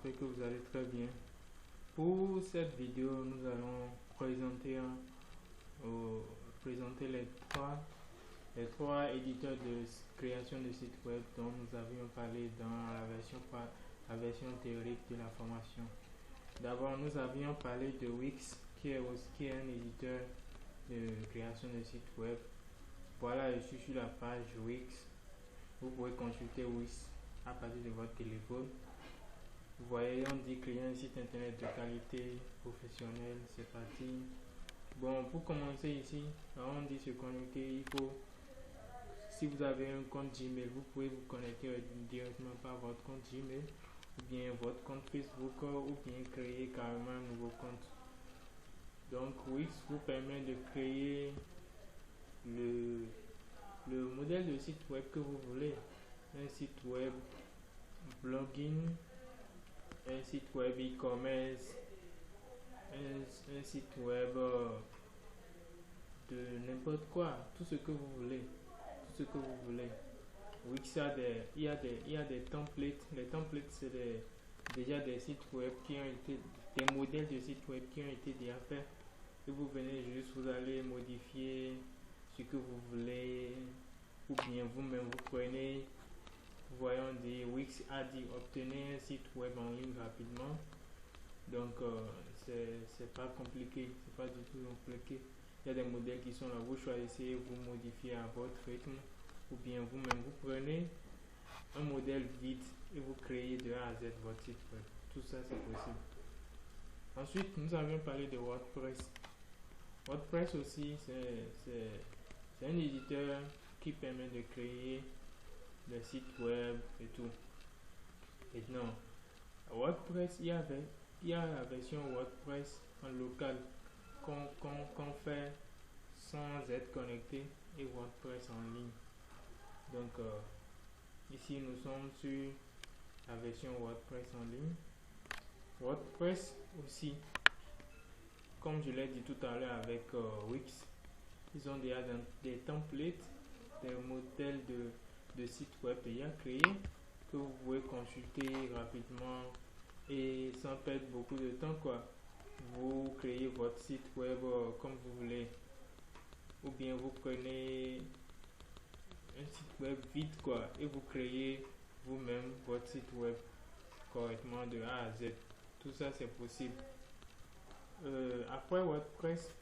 j'espère que vous allez très bien. Pour cette vidéo, nous allons présenter les trois éditeurs de création de sites web dont nous avions parlé dans la version théorique de la formation. D'abord, nous avions parlé de Wix, qui est un éditeur de création de sites web. Voilà, je suis sur la page Wix. Vous pouvez consulter Wix à partir de votre téléphone. Vous voyez, on dit créer un site internet de qualité professionnelle, c'est parti. Bon, pour commencer ici, on dit se connecter. Il faut, si vous avez un compte Gmail, vous pouvez vous connecter directement par votre compte Gmail, ou bien votre compte Facebook, ou bien créer carrément un nouveau compte. Donc Wix vous permet de créer le modèle de site web que vous voulez. Un site web blogging, un site web e-commerce, un site web de n'importe quoi, tout ce que vous voulez, Wix il y a des templates. Les templates, c'est déjà des sites web qui ont été, des modèles de sites web qui ont été déjà faits, et vous venez juste, vous allez modifier ce que vous voulez, ou bien vous-même vous prenez. Voyons, des Wix a dit obtenir un site web en ligne rapidement. Donc c'est pas compliqué, c'est pas du tout compliqué. Il y a des modèles qui sont là, vous choisissez, vous modifiez à votre rythme, ou bien vous-même vous prenez un modèle vide et vous créez de A à Z votre site web. Tout ça, c'est possible. Ensuite, nous avions parlé de WordPress. WordPress aussi, c'est un éditeur qui permet de créer des sites web et tout. Maintenant, WordPress, il y a la version WordPress en local qu'on fait sans être connecté, et WordPress en ligne. Donc ici nous sommes sur la version WordPress en ligne. WordPress aussi, comme je l'ai dit tout à l'heure avec Wix, ils ont déjà des templates, des modèles de sites web déjà créés que vous pouvez consulter rapidement et sans perdre beaucoup de temps, quoi. Vous créez votre site web comme vous voulez, ou bien vous prenez un site web vide, quoi, et vous créez vous-même votre site web correctement de A à Z. Tout ça, c'est possible. Après WordPress,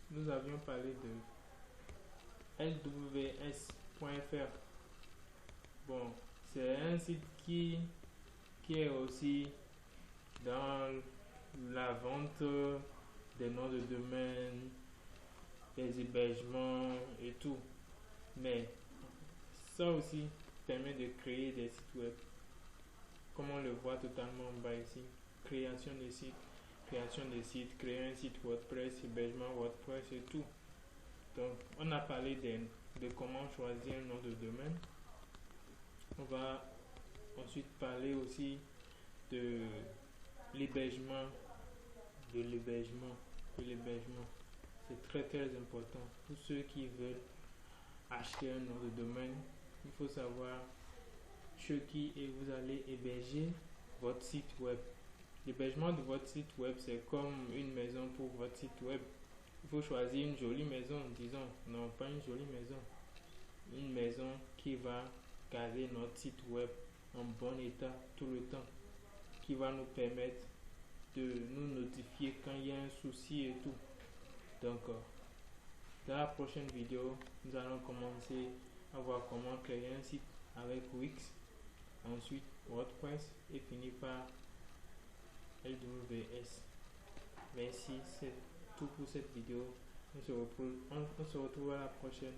nous avions parlé de lws.fr. Bon, c'est un site qui est aussi dans la vente des noms de domaine, des hébergements et tout. Mais ça aussi permet de créer des sites web, comme on le voit totalement en bas ici. Création de sites, créer un site WordPress, hébergement WordPress et tout. Donc on a parlé de comment choisir un nom de domaine. On va ensuite parler aussi de l'hébergement. C'est très très important pour ceux qui veulent acheter un nom de domaine. Il faut savoir chez qui vous allez héberger votre site web. L'hébergement de votre site web, c'est comme une maison pour votre site web. Il faut choisir une jolie maison, disons, non pas une jolie maison, une maison qui va garder notre site web en bon état tout le temps, qui va nous permettre de nous notifier quand il y a un souci et tout. Donc dans la prochaine vidéo, nous allons commencer à voir comment créer un site avec Wix, ensuite WordPress et finir par LWS. Merci, c'est tout pour cette vidéo. On se retrouve à la prochaine.